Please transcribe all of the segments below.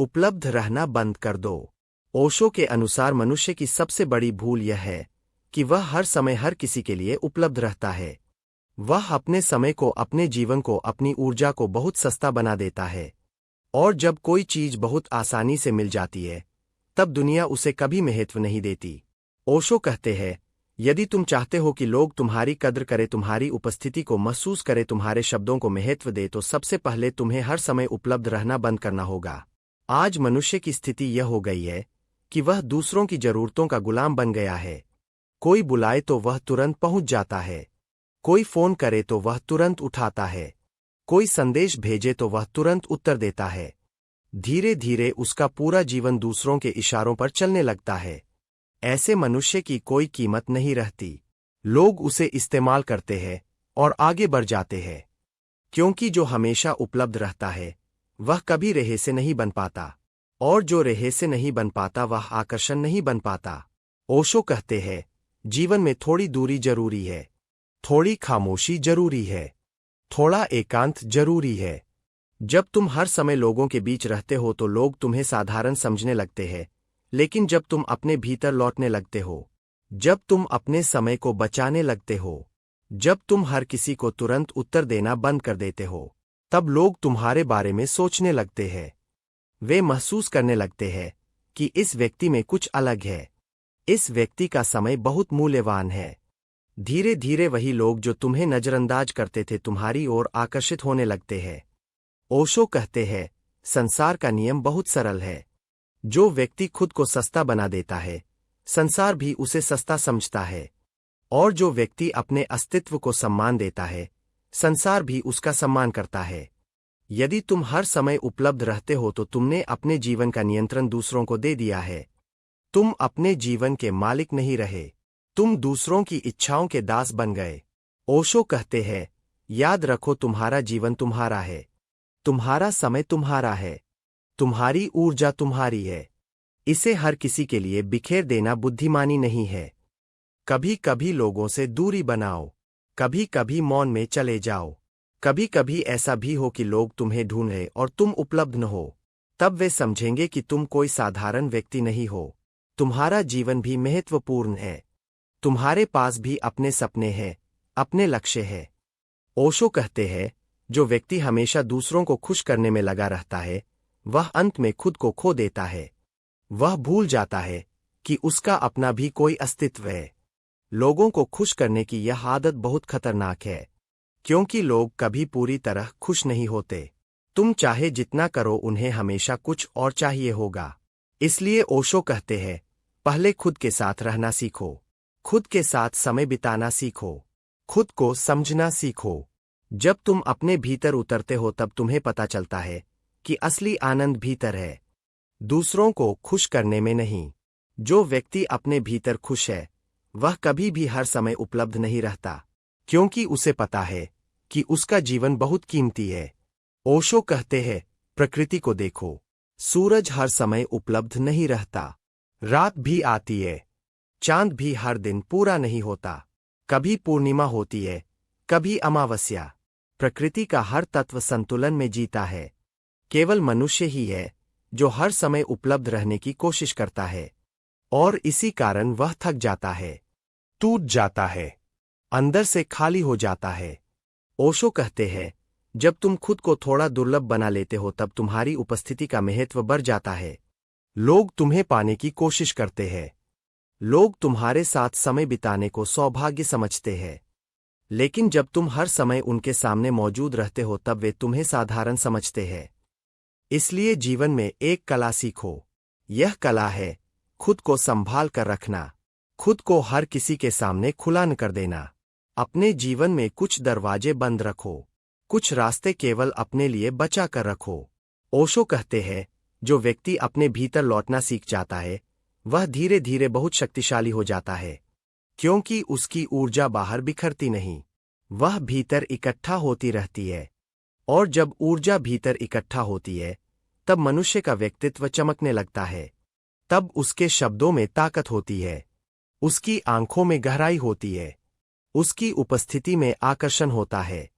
उपलब्ध रहना बंद कर दो। ओशो के अनुसार मनुष्य की सबसे बड़ी भूल यह है कि वह हर समय हर किसी के लिए उपलब्ध रहता है। वह अपने समय को, अपने जीवन को, अपनी ऊर्जा को बहुत सस्ता बना देता है। और जब कोई चीज बहुत आसानी से मिल जाती है तब दुनिया उसे कभी महत्व नहीं देती। ओशो कहते हैं, यदि तुम चाहते हो कि लोग तुम्हारी कद्र करें, तुम्हारी उपस्थिति को महसूस करें, तुम्हारे शब्दों को महत्व दे, तो सबसे पहले तुम्हें हर समय उपलब्ध रहना बंद करना होगा। आज मनुष्य की स्थिति यह हो गई है कि वह दूसरों की जरूरतों का गुलाम बन गया है। कोई बुलाए तो वह तुरंत पहुंच जाता है, कोई फोन करे तो वह तुरंत उठाता है, कोई संदेश भेजे तो वह तुरंत उत्तर देता है। धीरे धीरे उसका पूरा जीवन दूसरों के इशारों पर चलने लगता है। ऐसे मनुष्य की कोई कीमत नहीं रहती। लोग उसे इस्तेमाल करते हैं और आगे बढ़ जाते हैं, क्योंकि जो हमेशा उपलब्ध रहता है वह कभी रेहे से नहीं बन पाता, और जो रेहे से नहीं बन पाता वह आकर्षण नहीं बन पाता। ओशो कहते हैं, जीवन में थोड़ी दूरी जरूरी है, थोड़ी खामोशी जरूरी है, थोड़ा एकांत जरूरी है। जब तुम हर समय लोगों के बीच रहते हो तो लोग तुम्हें साधारण समझने लगते हैं, लेकिन जब तुम अपने भीतर लौटने लगते हो, जब तुम अपने समय को बचाने लगते हो, जब तुम हर किसी को तुरंत उत्तर देना बंद कर देते हो, तब लोग तुम्हारे बारे में सोचने लगते हैं। वे महसूस करने लगते हैं कि इस व्यक्ति में कुछ अलग है, इस व्यक्ति का समय बहुत मूल्यवान है। धीरे धीरे वही लोग जो तुम्हें नजरअंदाज करते थे तुम्हारी ओर आकर्षित होने लगते हैं। ओशो कहते हैं, संसार का नियम बहुत सरल है। जो व्यक्ति खुद को सस्ता बना देता है, संसार भी उसे सस्ता समझता है, और जो व्यक्ति अपने अस्तित्व को सम्मान देता है, संसार भी उसका सम्मान करता है। यदि तुम हर समय उपलब्ध रहते हो तो तुमने अपने जीवन का नियंत्रण दूसरों को दे दिया है। तुम अपने जीवन के मालिक नहीं रहे, तुम दूसरों की इच्छाओं के दास बन गए। ओशो कहते हैं, याद रखो, तुम्हारा जीवन तुम्हारा है, तुम्हारा समय तुम्हारा है, तुम्हारी ऊर्जा तुम्हारी है। इसे हर किसी के लिए बिखेर देना बुद्धिमानी नहीं है। कभी कभी लोगों से दूरी बनाओ, कभी कभी मौन में चले जाओ, कभी कभी ऐसा भी हो कि लोग तुम्हें ढूंढें और तुम उपलब्ध न हो। तब वे समझेंगे कि तुम कोई साधारण व्यक्ति नहीं हो, तुम्हारा जीवन भी महत्वपूर्ण है, तुम्हारे पास भी अपने सपने हैं, अपने लक्ष्य है। ओशो कहते हैं, जो व्यक्ति हमेशा दूसरों को खुश करने में लगा रहता है वह अंत में खुद को खो देता है। वह भूल जाता है कि उसका अपना भी कोई अस्तित्व है। लोगों को खुश करने की यह आदत बहुत खतरनाक है, क्योंकि लोग कभी पूरी तरह खुश नहीं होते। तुम चाहे जितना करो, उन्हें हमेशा कुछ और चाहिए होगा। इसलिए ओशो कहते हैं, पहले खुद के साथ रहना सीखो, खुद के साथ समय बिताना सीखो, खुद को समझना सीखो। जब तुम अपने भीतर उतरते हो तब तुम्हें पता चलता है कि असली आनंद भीतर है, दूसरों को खुश करने में नहीं। जो व्यक्ति अपने भीतर खुश है वह कभी भी हर समय उपलब्ध नहीं रहता, क्योंकि उसे पता है कि उसका जीवन बहुत कीमती है। ओशो कहते हैं, प्रकृति को देखो, सूरज हर समय उपलब्ध नहीं रहता, रात भी आती है, चांद भी हर दिन पूरा नहीं होता, कभी पूर्णिमा होती है, कभी अमावस्या। प्रकृति का हर तत्व संतुलन में जीता है। केवल मनुष्य ही है जो हर समय उपलब्ध रहने की कोशिश करता है, और इसी कारण वह थक जाता है, टूट जाता है, अंदर से खाली हो जाता है। ओशो कहते हैं, जब तुम खुद को थोड़ा दुर्लभ बना लेते हो तब तुम्हारी उपस्थिति का महत्व बढ़ जाता है। लोग तुम्हें पाने की कोशिश करते हैं, लोग तुम्हारे साथ समय बिताने को सौभाग्य समझते हैं, लेकिन जब तुम हर समय उनके सामने मौजूद रहते हो तब वे तुम्हें साधारण समझते हैं। इसलिए जीवन में एक कला सीखो। यह कला है खुद को संभाल कर रखना, खुद को हर किसी के सामने खुला न कर देना। अपने जीवन में कुछ दरवाजे बंद रखो, कुछ रास्ते केवल अपने लिए बचा कर रखो। ओशो कहते हैं, जो व्यक्ति अपने भीतर लौटना सीख जाता है वह धीरे धीरे बहुत शक्तिशाली हो जाता है, क्योंकि उसकी ऊर्जा बाहर बिखरती नहीं, वह भीतर इकट्ठा होती रहती है। और जब ऊर्जा भीतर इकट्ठा होती है तब मनुष्य का व्यक्तित्व चमकने लगता है, तब उसके शब्दों में ताकत होती है, उसकी आंखों में गहराई होती है, उसकी उपस्थिति में आकर्षण होता है।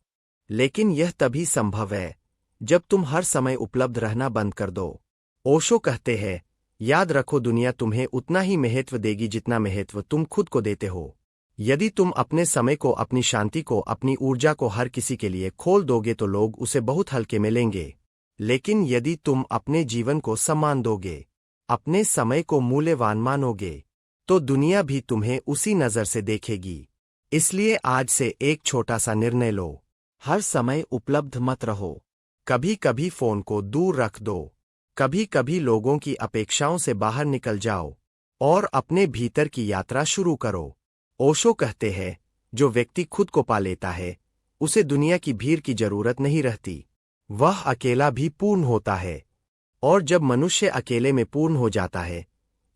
लेकिन यह तभी संभव है जब तुम हर समय उपलब्ध रहना बंद कर दो। ओशो कहते हैं, याद रखो दुनिया तुम्हें उतना ही महत्व देगी जितना महत्व तुम खुद को देते हो। यदि तुम अपने समय को, अपनी शांति को, अपनी ऊर्जा को हर किसी के लिए खोल दोगे तो लोग उसे बहुत हल्के में लेंगे। लेकिन यदि तुम अपने जीवन को सम्मान दोगे, अपने समय को मूल्यवान मानोगे, तो दुनिया भी तुम्हें उसी नज़र से देखेगी। इसलिए आज से एक छोटा सा निर्णय लो। हर समय उपलब्ध मत रहो। कभी कभी फोन को दूर रख दो। कभी कभी लोगों की अपेक्षाओं से बाहर निकल जाओ और अपने भीतर की यात्रा शुरू करो। ओशो कहते हैं, जो व्यक्ति खुद को पा लेता है उसे दुनिया की भीड़ की जरूरत नहीं रहती। वह अकेला भी पूर्ण होता है। और जब मनुष्य अकेले में पूर्ण हो जाता है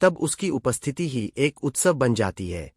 तब उसकी उपस्थिति ही एक उत्सव बन जाती है।